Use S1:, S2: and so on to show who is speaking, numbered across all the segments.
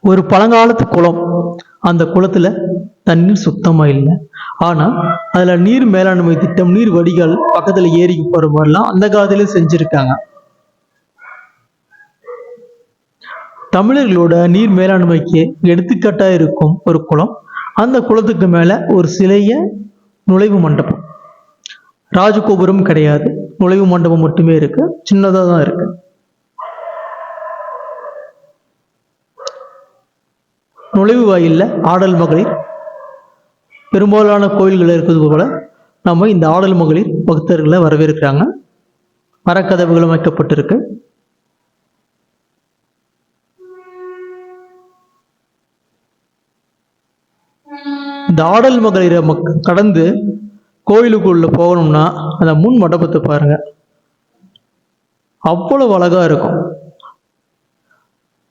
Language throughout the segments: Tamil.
S1: ஒரு பழங்காலத்து குளம். அந்த குளத்துல தண்ணீர் சுத்தமா இல்லை. ஆனா அதுல நீர் மேலாண்மை திட்டம், நீர் வடிகால் பக்கத்துல ஏரிக்கு போற மாதிரிலாம் அந்த காலத்திலே செஞ்சிருக்காங்க. தமிழர்களோட நீர் மேலாண்மைக்கு எடுத்துக்காட்டா இருக்கும் ஒரு குளம். அந்த குளத்துக்கு மேல ஒரு சிலைய நுழைவு மண்டபம். ராஜகோபுரம் கிடையாது, நுழைவு மண்டபம் மட்டுமே இருக்கு. சின்னதா தான் இருக்கு. நுழைவு வாயில்ல ஆடல் மகளிர். பெரும்பாலான கோயில்கள் இருக்கிறது போல நம்ம இந்த ஆடல் மகளிர் பக்தர்களை வரவேற்கிறாங்க. மரக்கதவுகளும் வைக்கப்பட்டிருக்கு. இந்த ஆடல் மகளிரை கடந்து கோயிலுக்குள்ள போகணும்னா அந்த முன் மண்டபத்தை பாருங்க, அவ்வளவு அழகா இருக்கும்.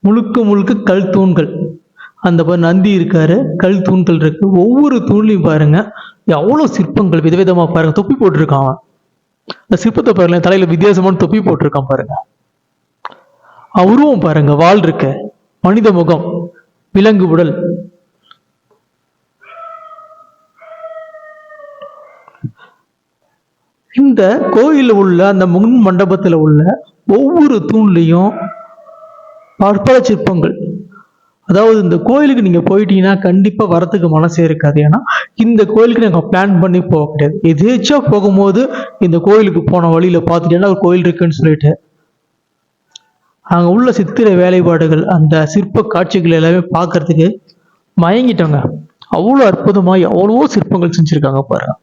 S1: முழுக்க முழுக்க கல் தூண்கள். அந்த நந்தி இருக்காரு, கல் தூண்கள் இருக்கு. ஒவ்வொரு தூண்லையும் பாருங்க எவ்வளவு சிற்பங்கள் விதவிதமா பாருங்க. தொப்பி போட்டிருக்கான். அந்த சிற்பத்தை பாருங்க, தலையில வித்தியாசமான தொப்பி போட்டிருக்கான் பாருங்க. உருவம் பாருங்க, வால் இருக்கு, மனித முகம், விலங்கு உடல். இந்த கோயில உள்ள அந்த முன் மண்டபத்துல உள்ள ஒவ்வொரு தூண்லையும் பற்பல சிற்பங்கள். அதாவது இந்த கோயிலுக்கு நீங்க போயிட்டீங்கன்னா கண்டிப்பா வரத்துக்கு மனசே இருக்காது. ஏன்னா இந்த கோயிலுக்கு நாங்க பிளான் பண்ணி போக கிடையாது. எதேச்சா போகும்போது இந்த கோயிலுக்கு போன வழியில பார்த்துட்டேன்னா ஒரு கோயில் இருக்குன்னு சொல்லிட்டு அங்க உள்ள சித்திர வேலைப்பாடுகள், அந்த சிற்ப காட்சிகள் எல்லாமே பார்க்கறதுக்கு மயங்கிட்டோங்க. அவ்வளவு அற்புதமா எவ்வளவோ சிற்பங்கள் செஞ்சிருக்காங்க பாருங்க.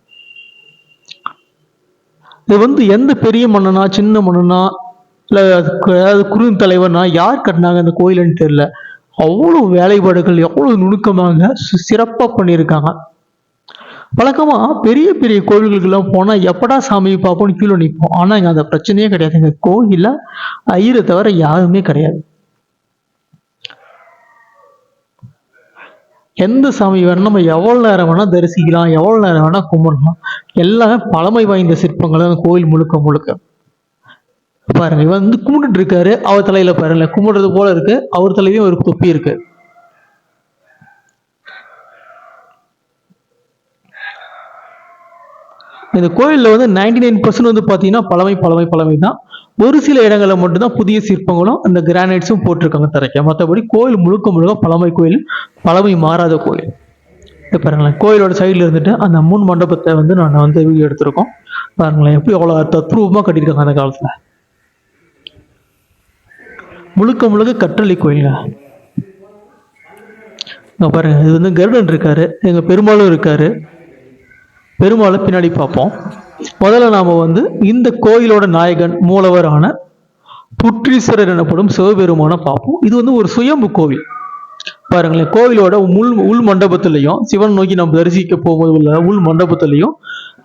S1: இது எந்த பெரிய மன்னனா, சின்ன மன்னனா, இல்ல குறுந்தலைவனா, யார் கட்டினாங்க அந்த கோயிலுன்னு தெரியல. அவ்வளவு வேலைப்பாடுகள் எவ்வளவு நுணுக்கமாக சிறப்பா பண்ணியிருக்காங்க. வழக்கமா பெரிய பெரிய கோவில்களுக்கு எல்லாம் போனா எப்படா சாமியை பார்ப்போம்னு கீழே நிற்போம். ஆனா இங்க அந்த பிரச்சனையே கிடையாது. எங்க கோயில்ல ஐயரை தவிர யாருமே கிடையாது. எந்த சாமி வேணா நம்ம எவ்வளவு நேரம் வேணா தரிசிக்கலாம், எவ்வளவு நேரம் வேணா கும்பிடலாம். எல்லாமே பழமை வாய்ந்த சிற்பங்கள் தான் கோயில் முழுக்க முழுக்க. பாருங்க, இவன் கும்பிட்டு இருக்காரு, அவர் தலையில பாருங்க கும்பிடுறது போல இருக்கு. அவர் தலையிலயும் ஒரு தொப்பி இருக்கு. இந்த கோயில்ல 99% பாத்தீங்கன்னா பழமை தான். ஒரு சில இடங்களில் மட்டும்தான் புதிய சிற்பங்களும் அந்த கிரானைட்ஸும் போட்டிருக்காங்க தரைக்க. மற்றபடி கோயில் முழுக்க முழுக்க பழமை கோயில், பழமை மாறாத கோயில். பாருங்களேன், கோயிலோட சைட்ல இருந்துட்டு அந்த முன் மண்டபத்தை நான் வீடியோ எடுத்திருக்கோம். பாருங்களேன் எப்படி அவ்வளவு தத்ரூபமா கட்டியிருக்காங்க அந்த காலத்துல. முழுக்க முழுக்க கற்றளி கோயிலுங்க. பாருங்க, இது கருடன் இருக்காரு, எங்க பெருமாளும் இருக்காரு. பெருமாளை பின்னாடி பார்ப்போம். முதல்ல நாம இந்த கோயிலோட நாயகன் மூலவரான புற்றீஸ்வரர் எனப்படும் சிவபெருமான பார்ப்போம். இது ஒரு சுயம்பு கோவில். பாருங்களேன், கோவிலோட உள் மண்டபத்திலையும் சிவன் நோக்கி நம்ம தரிசிக்க போகும்போது உள்ள உள் மண்டபத்திலையும்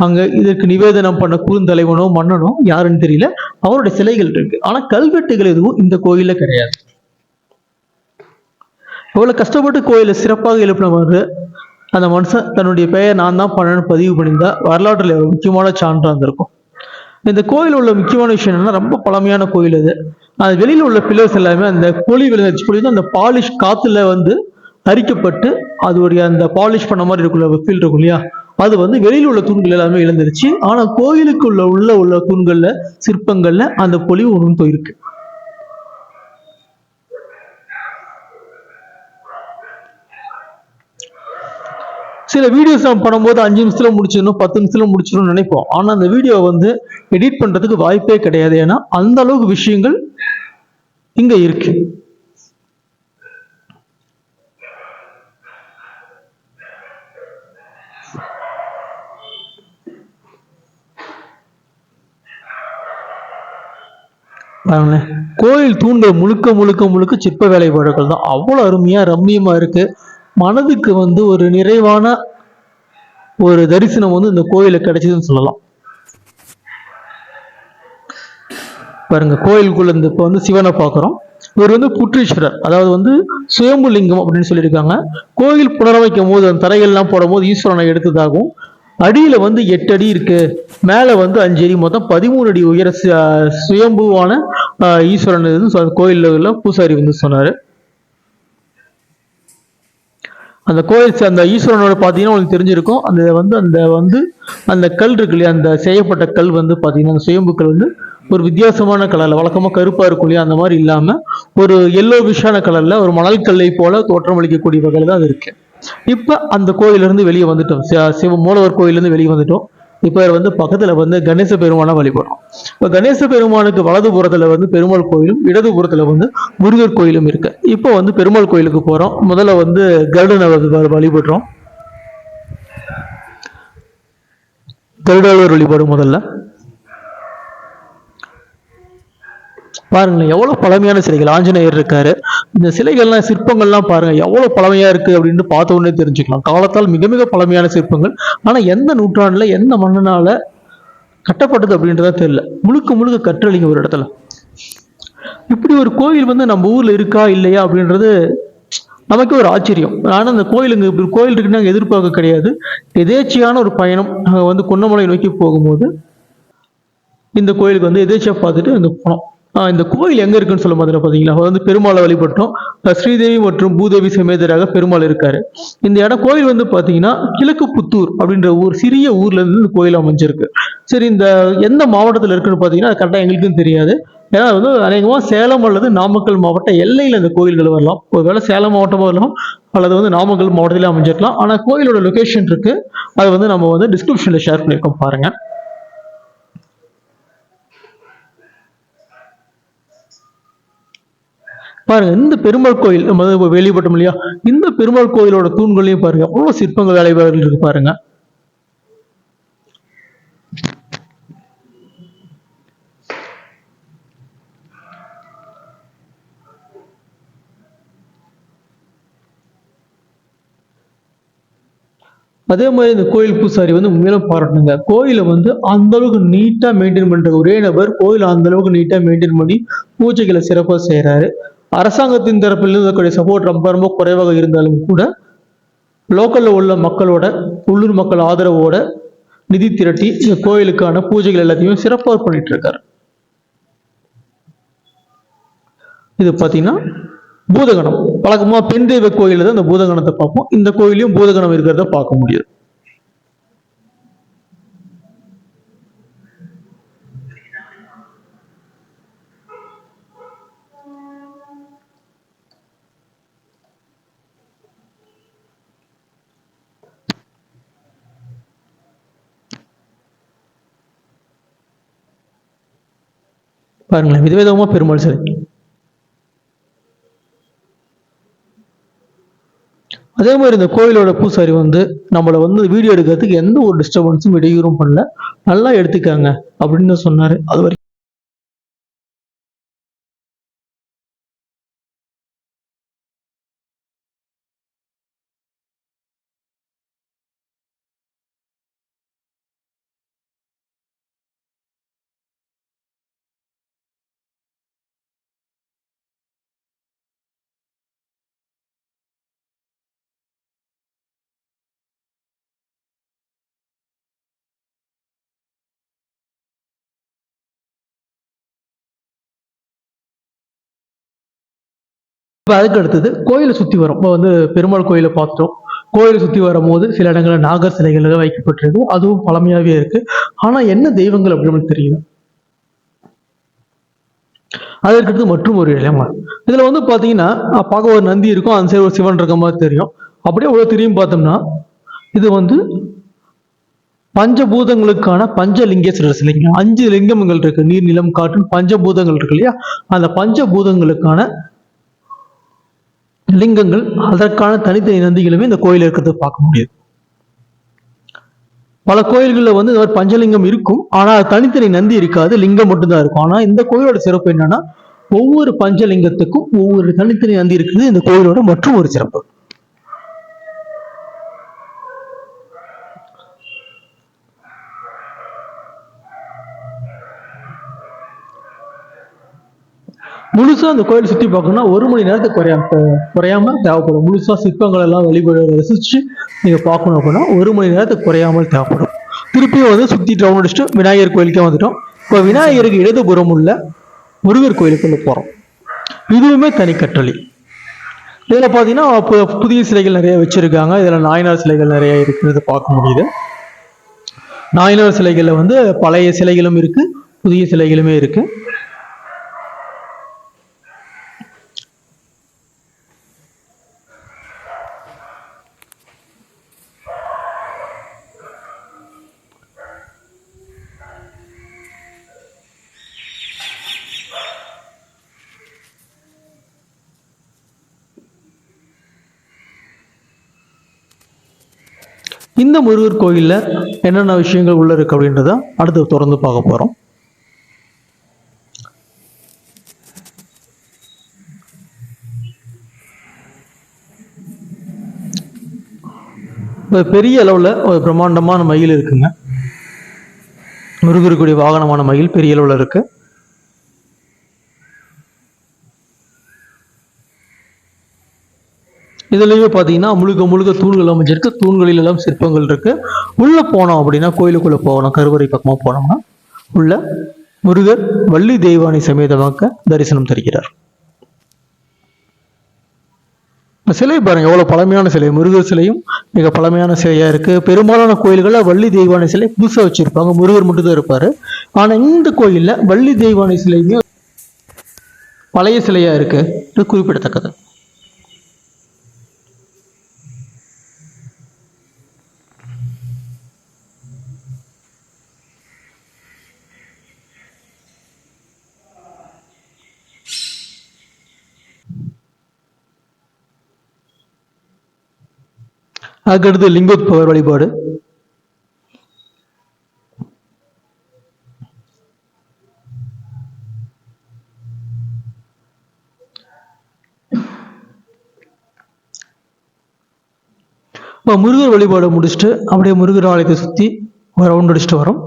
S1: அங்க இதற்கு நிவேதனம் பண்ண குறுந்தலைவனோ மன்னனோ யாருன்னு தெரியல, அவருடைய சிலைகள் இருக்கு. ஆனா கல்வெட்டுகள் எதுவும் இந்த கோயில்ல கிடையாது. எவ்வளவு கஷ்டப்பட்டு கோயில சிறப்பாக எழுப்பினவர் அந்த மனுஷன் தன்னுடைய பெயர் நான் தான் பண்ணு பதிவு பண்ணியிருந்தா வரலாற்றுல முக்கியமான சான்றா இருந்திருக்கும். இந்த கோயில் உள்ள முக்கியமான விஷயம் என்னன்னா, ரொம்ப பழமையான கோயில் அது. அது வெளியில உள்ள பில்லர்ஸ் எல்லாமே அந்த பொலி விழுந்து அந்த பாலிஷ் காத்துல அரிக்கப்பட்டு அதோடைய அந்த பாலிஷ் பண்ண மாதிரி இருக்குள்ள ஃபீல் இருக்கும் இல்லையா, அது வெளியில உள்ள தூண்கள் எல்லாமே இழந்துருச்சு. ஆனா கோயிலுக்கு உள்ள தூண்கள்ல சிற்பங்கள்ல அந்த பொலிவு ஒன்றும் போயிருக்கு. சில வீடியோஸ் நம்ம பண்ணும்போது 5 நிமிஷத்துல முடிச்சிடணும், 10 நிமிஷத்துல முடிச்சிடணும்னு நினைப்போம். ஆனா அந்த வீடியோ எடிட் பண்றதுக்கு வாய்ப்பே கிடையாது. ஏன்னா அந்த அளவுக்கு விஷயங்கள் இங்க இருக்கு. கோயில் தூண்கள் முழுக்க முழுக்க முழுக்க சிற்ப வேலைப்பாடுகள் தான். அவ்வளவு அருமையா ரம்மியமா இருக்கு. மனதுக்கு ஒரு நிறைவான ஒரு தரிசனம் இந்த கோயில கிடைச்சதுன்னு சொல்லலாம். பாருங்க, கோயிலுக்குள்ள இப்ப சிவனை பார்க்கிறோம். இவர் புற்றீஸ்வரர், அதாவது சுயம்பு லிங்கம் அப்படின்னு சொல்லியிருக்காங்க. கோயில் புனரமைக்கும் போது அந்த தரைகள்லாம் போடும் போது ஈஸ்வரனை எடுத்ததாகவும், அடியில 8 அடி இருக்கு, மேல 5 அடி, மொத்தம் 13 அடி உயர சுயம்புவான ஈஸ்வரன் கோயில்ல பூசாரி சொன்னாரு. அந்த கோயில் அந்த ஈஸ்வரனோட பார்த்தீங்கன்னா உங்களுக்கு தெரிஞ்சிருக்கும். அந்த கல் இருக்கு இல்லையா, அந்த செய்யப்பட்ட கல் பார்த்தீங்கன்னா அந்த சுயம்பு கல் ஒரு வித்தியாசமான கலர்ல, வழக்கமாக கருப்பா இருக்கும் இல்லையா, அந்த மாதிரி இல்லாம ஒரு எல்லோ விஷான கலர்ல ஒரு மணல் கல்லை போல தோற்றமளிக்கக்கூடிய வகையில் தான் அது இருக்கு. இப்ப அந்த கோயிலிருந்து வெளியே வந்துட்டோம், மூலவர் கோயிலிருந்து வெளியே வந்துட்டோம். இப்ப பக்கத்துல கணேச பெருமானை வழிபடுறோம். இப்ப கணேச பெருமானுக்கு வலதுபுறத்துல பெருமாள் கோயிலும், இடதுபுறத்துல முருகர் கோயிலும் இருக்கு. இப்போ பெருமாள் கோயிலுக்கு போறோம். முதல்ல கருடனை வழிபடுறோம். கருடாழ்வார் வழிபாடு முதல்ல பாருங்களேன், எவ்வளவு பழமையான சிலைகள். ஆஞ்சநேயர் இருக்காரு. இந்த சிலைகள்லாம் சிற்பங்கள்லாம் பாருங்க எவ்வளவு பழமையா இருக்கு அப்படின்னு பார்த்த உடனே தெரிஞ்சுக்கலாம். காலத்தால் மிக மிக பழமையான சிற்பங்கள். ஆனா எந்த நூற்றாண்டுல எந்த மன்னனால கட்டப்பட்டது அப்படின்றதா தெரியல. முழுக்க முழுக்க கற்றளிங்க ஒரு இடத்துல. இப்படி ஒரு கோயில் நம்ம ஊர்ல இருக்கா இல்லையா அப்படின்றது நமக்கு ஒரு ஆச்சரியம். ஆனா அந்த கோயில் இருக்குன்னு நாங்கள் எதிர்பார்க்க கிடையாது. எதேச்சியான ஒரு பயணம். நாங்கள் கொன்னமலை நோக்கி போகும்போது இந்த கோயிலுக்கு எதேச்சியா பார்த்துட்டு அங்கே போனோம். இந்த கோயில் எங்க இருக்குன்னு சொல்ல மாதிரி பாத்தீங்களா, பெருமாளை வழிபட்டோம். ஸ்ரீதேவி மற்றும் பூதேவி சமேதராக பெருமாள் இருக்காரு. இந்த இடம் கோயில் பாத்தீங்கன்னா கிழக்கு புத்தூர் அப்படின்ற சிறிய ஊர்ல இருந்து இந்த கோயில் அமைஞ்சிருக்கு. சரி, இந்த எந்த மாவட்டத்துல இருக்குன்னு பாத்தீங்கன்னா கரெக்டா எங்களுக்கும் தெரியாது. ஏன்னா அநேகமா சேலம் அல்லது நாமக்கல் மாவட்ட எல்லையில இந்த கோயில்கள் வரலாம். ஒருவேளை சேலம் மாவட்டமா வரலாம் அல்லது நாமக்கல் மாவட்டத்திலே அமைஞ்சிருக்கலாம். ஆனா கோயிலோட லொகேஷன் இருக்கு, அது நம்ம டிஸ்கிரிப்ஷன்ல ஷேர் பண்ணியிருக்கோம் பாருங்க. பாருங்க, இந்த பெருமாள் கோயில் வெளிப்பட்டோம் இல்லையா, இந்த பெருமாள் கோயிலோட தூண்களையும் பாருங்க எவ்வளவு சிற்பங்கள் வேலைப்பாடுகள் இருக்கு பாருங்க. அதே மாதிரி இந்த கோயில் பூசாரி உண்மையில பாராட்டணுங்க. கோயிலை அந்த அளவுக்கு நீட்டா மெயின்டைன் பண்ற ஒரே நபர். கோயிலை அந்த அளவுக்கு நீட்டா மெயின்டைன் பண்ணி பூஜைகளை சிறப்பாக செய்யறாரு. அரசாங்கத்தின் தரப்பில் சப்போர்ட் ரொம்ப ரொம்ப குறைவாக இருந்தாலும் கூட லோக்கல்ல உள்ள மக்களோட, உள்ளூர் மக்கள் ஆதரவோட நிதி திரட்டி இந்த கோயிலுக்கான பூஜைகள் எல்லாத்தையும் சிறப்பாக பண்ணிட்டு இருக்காரு. இது பாத்தீங்கன்னா பூதகணம். வழக்கமா பெண் தெய்வ கோயில தான் இந்த பூதகணத்தை பார்ப்போம். இந்த கோயிலையும் பூதகணம் இருக்கிறத பார்க்க முடியாது. பாருங்களேன், விதவிதமா பெருமாள் சிலை. அதே மாதிரி இந்த கோயிலோட பூசாரி நம்மளை வீடியோ எடுக்கிறதுக்கு எந்த ஒரு டிஸ்டர்பன்ஸும் இடையூறும் பண்ணல, நல்லா எடுத்துக்காங்க அப்படின்னு சொன்னாரு. அது வரைக்கும் அதுக்கு அடுத்தது கோயிலை சுத்தி வரும். பெருமாள் கோயிலை பார்த்தோம். கோயிலை சுத்தி வரும்போது சில இடங்கள்ல நாகர் சிலைகள் வைக்கப்பட்டிருக்கு. அதுவும் பழமையாவே இருக்கு. ஆனா என்ன தெய்வங்கள் அப்படின்னு தெரியல. அதற்கு மற்றும் ஒரு இடம். இதுல பாத்தீங்கன்னா பார்க்க ஒரு நந்தி இருக்கும், அந்த சைடு ஒரு சிவன் இருக்க மாதிரி தெரியும். அப்படியே அவ்வளவு திரும்பி பார்த்தோம்னா இது பஞ்சபூதங்களுக்கான பஞ்சலிங்கேஸ்வரர் சிலைங்க. 5 லிங்கங்கள் இருக்கு. நீர், நிலம், காற்று, பஞ்சபூதங்கள் இருக்கு இல்லையா, அந்த பஞ்சபூதங்களுக்கான லிங்கங்கள், அதற்கான தனித்தனி நந்திகளுமே இந்த கோயில் இருக்கிறத பார்க்க முடியாது. பல கோயில்களில் இந்த மாதிரி பஞ்சலிங்கம் இருக்கும், ஆனா தனித்தனி நந்தி இருக்காது, லிங்கம் மட்டும்தான் இருக்கும். ஆனா இந்த கோயிலோட சிறப்பு என்னன்னா ஒவ்வொரு பஞ்சலிங்கத்துக்கும் ஒவ்வொரு தனித்தனி நந்தி இருக்குது. இந்த கோயிலோட மற்றும் ஒரு சிறப்பு. முழுசா அந்த கோயில் சுற்றி பார்க்கணும்னா 1 மணி நேரத்துக்கு குறையாம தேவைப்படும். முழுசா சிற்பங்கள் எல்லாம் வழிபட ரசிச்சு நீங்க பார்க்கணும் அப்படின்னா 1 மணி நேரத்துக்கு குறையாமல் தேவைப்படும். திருப்பியும் சுத்தி ரவுண்ட் அடிச்சுட்டு விநாயகர் கோயிலுக்கே வந்துட்டோம். இப்போ விநாயகருக்கு இடதுபுறம் உள்ள முருகர் கோயிலுக்குள்ள போறோம். இதுவுமே தனி கற்றளி. இதில் பார்த்தீங்கன்னா புதிய சிலைகள் நிறைய வச்சிருக்காங்க. இதில் நாயனார் சிலைகள் நிறைய இருக்கிறது பார்க்க முடியுது. நாயனார் சிலைகளில் வந்து பழைய சிலைகளும் இருக்கு, புதிய சிலைகளுமே இருக்கு. இந்த முருகர் கோயிலில் என்னென்ன விஷயங்கள் உள்ள இருக்கு அப்படின்றத அடுத்து தொடர்ந்து பார்க்க போகிறோம். இப்போ பெரிய அளவில் ஒரு பிரம்மாண்டமான மயில் இருக்குங்க. முருகருக்குரிய வாகனமான மயில் பெரிய அளவில் இருக்கு. இதுலயே பார்த்தீங்கன்னா முழுக்க முழுக்க தூண்கள் அமைஞ்சிருக்கு. தூண்களில் எல்லாம் சிற்பங்கள் இருக்கு. உள்ள போனோம் அப்படின்னா, கோயிலுக்குள்ள போகணும், கருவறை பக்கமா போனோம்னா உள்ள முருகர் வள்ளி தெய்வானை சமேதமாக தரிசனம் தருகிறார். சிலை பாருங்க, எவ்வளவு பழமையான சிலை. முருகர் சிலையும் மிக பழமையான சிலையா இருக்கு. பெரும்பாலான கோயில்கள்ல வள்ளி தெய்வானை சிலை புதுசா வச்சிருப்பாங்க, முருகர் மட்டும் தான் இருப்பாரு. ஆனா இந்த கோயில்ல வள்ளி தெய்வானை சிலையுமே பழைய சிலையா இருக்கு, இது குறிப்பிடத்தக்கது. அதுக்கடுத்து லிங்கோத்பவர் வழிபாடு. முருகர் வழிபாடு முடிச்சுட்டு அப்படியே முருகர் ஆலயத்தை சுத்தி ரவுண்ட் அடிச்சுட்டு வரோம்.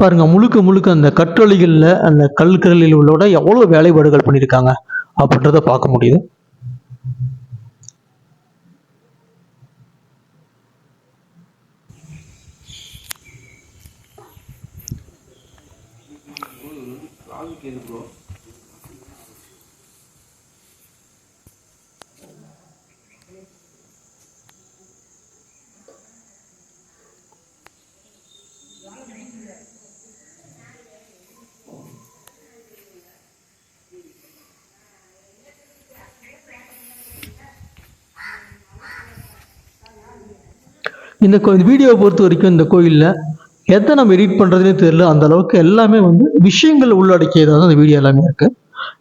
S1: பாருங்க, முழுக்க முழுக்க அந்த கற்றளிகள்ல அந்த கல்கரலில் உள்ளோட எவ்வளவு வேலைப்பாடுகள் பண்ணியிருக்காங்க அப்படின்றத பார்க்க முடியுது. இந்த வீடியோவை பொறுத்த வரைக்கும் இந்த கோயிலில் எதை நம்ம எடிட் பண்ணுறதுனே தெரியல. அந்த அளவுக்கு எல்லாமே வந்து விஷயங்கள் உள்ளடக்கியதாக தான் அந்த வீடியோ எல்லாமே இருக்கு.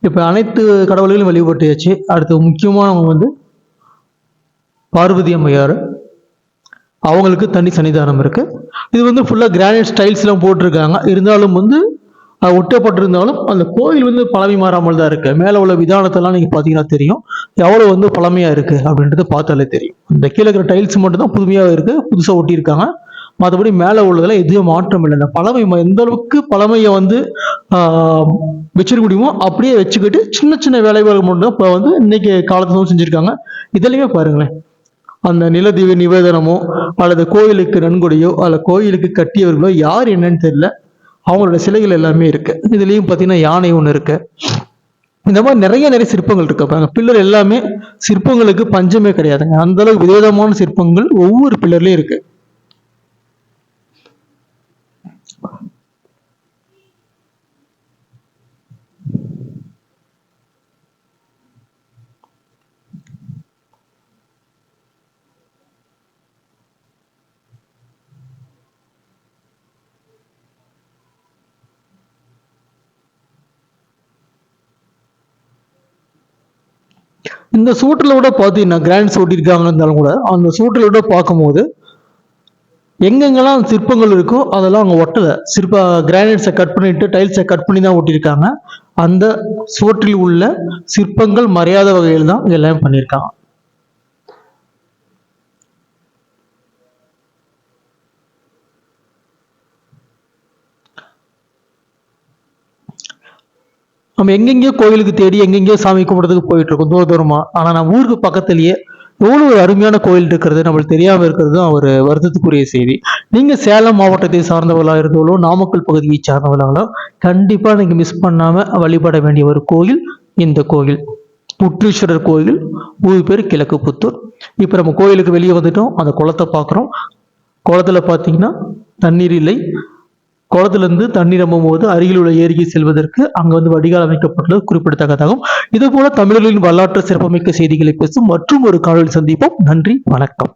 S1: இப்போ அனைத்து கடவுள்களும் வழிபட்டாச்சு. அடுத்து முக்கியமானவங்க வந்து பார்வதி அம்மையார், அவங்களுக்கு தனி சன்னிதானம் இருக்கு. இது வந்து ஃபுல்லாக கிரானைட் ஸ்டைல்ஸ்லாம் போட்டிருக்காங்க. இருந்தாலும் வந்து ஒட்டப்பட்டிருந்தாலும் அந்த கோயில் வந்து பழமை மாறாமல் தான் இருக்கு. மேலே உள்ள விதானத்தெல்லாம் நீங்க பார்த்தீங்கன்னா தெரியும் எவ்வளவு வந்து பழமையா இருக்கு அப்படின்றது பார்த்தாலே தெரியும். இந்த கீழே இருக்கிற டைல்ஸ் மட்டும் தான் புதுமையாக இருக்கு, புதுசாக ஒட்டியிருக்காங்க. மற்றபடி மேலே உள்ளதில் எதுவும் மாற்றம் இல்லை. இந்த பழமை எந்த அளவுக்கு பழமையை வந்து வச்சிருக்க முடியுமோ அப்படியே வச்சுக்கிட்டு சின்ன சின்ன வேலைகள் மட்டும் இப்போ வந்து இன்னைக்கு காலத்துல செஞ்சிருக்காங்க. இதுலயுமே பாருங்களேன், அந்த நிலதீவு நிவேதனமோ அல்லது கோயிலுக்கு நன்கொடையோ அல்ல கோயிலுக்கு கட்டியவர்களோ யார் என்னன்னு தெரியல, அவங்களோட சிலைகள் எல்லாமே இருக்கு. இதுலயும் பாத்தீங்கன்னா யானை ஒண்ணு இருக்கு. இந்த மாதிரி நிறைய சிற்பங்கள் இருக்கு. பாருங்க, பில்லர் எல்லாமே சிற்பங்களுக்கு பஞ்சமே கிடையாதுங்க. அந்த அளவுக்கு விதவிதமான சிற்பங்கள் ஒவ்வொரு பில்லர்லயும் இருக்கு. இந்த சூட்டில் விட பார்த்தீங்கன்னா கிராண்ட் ஓட்டியிருக்காங்க இருந்தாலும் கூட அந்த சூட்டில் விட பார்க்கும்போது எங்கெங்கெல்லாம் சிற்பங்கள் இருக்கோ அதெல்லாம் அங்கே ஒட்டலை. கிரானைட்ஸை கட் பண்ணிட்டு டைல்ஸை கட் பண்ணி தான் ஒட்டியிருக்காங்க. அந்த சுவற்றில் உள்ள சிற்பங்கள் மறையாத வகையில் தான் எல்லாம் பண்ணியிருக்காங்க. நம்ம எங்கெங்கயோ கோயிலுக்கு தேடி எங்கெங்கயோ சாமி கும்பிடுறதுக்கு போயிட்டு இருக்கோம் தூரமா. ஆனா நம்ம ஊருக்கு பக்கத்துலயே எவ்வளோ ஒரு அருமையான கோயில் இருக்கிறது நம்மளுக்கு தெரியாமல் இருக்கிறது தான் ஒரு வருத்தத்துக்குரிய செய்தி. நீங்கள் சேலம் மாவட்டத்தை சார்ந்தவர்களாக இருந்தாலோ நாமக்கல் பகுதியை சார்ந்தவர்களாலும் கண்டிப்பாக நீங்கள் மிஸ் பண்ணாமல் வழிபட வேண்டிய ஒரு கோயில் இந்த கோயில் புற்றீஸ்வரர் கோயில். ஊர் பேர் கிழக்கு புத்தூர். இப்போ நம்ம கோயிலுக்கு வெளியே வந்துட்டோம். அந்த குளத்தை பார்க்குறோம். குளத்தில் பார்த்தீங்கன்னா தண்ணீர் இல்லை. குளத்திலிருந்து தண்ணீர் நம்பும் போது அருகில் உள்ள ஏரிக்கு செல்வதற்கு அங்கு வடிகால் அமைக்கப்பட்டுள்ளது குறிப்பிடத்தக்கதாகும். இதுபோல தமிழர்களின் வரலாற்று சிறப்புமிக்க செய்திகளை பேசும் மற்றும் ஒரு காணொலி சந்திப்போம். நன்றி, வணக்கம்.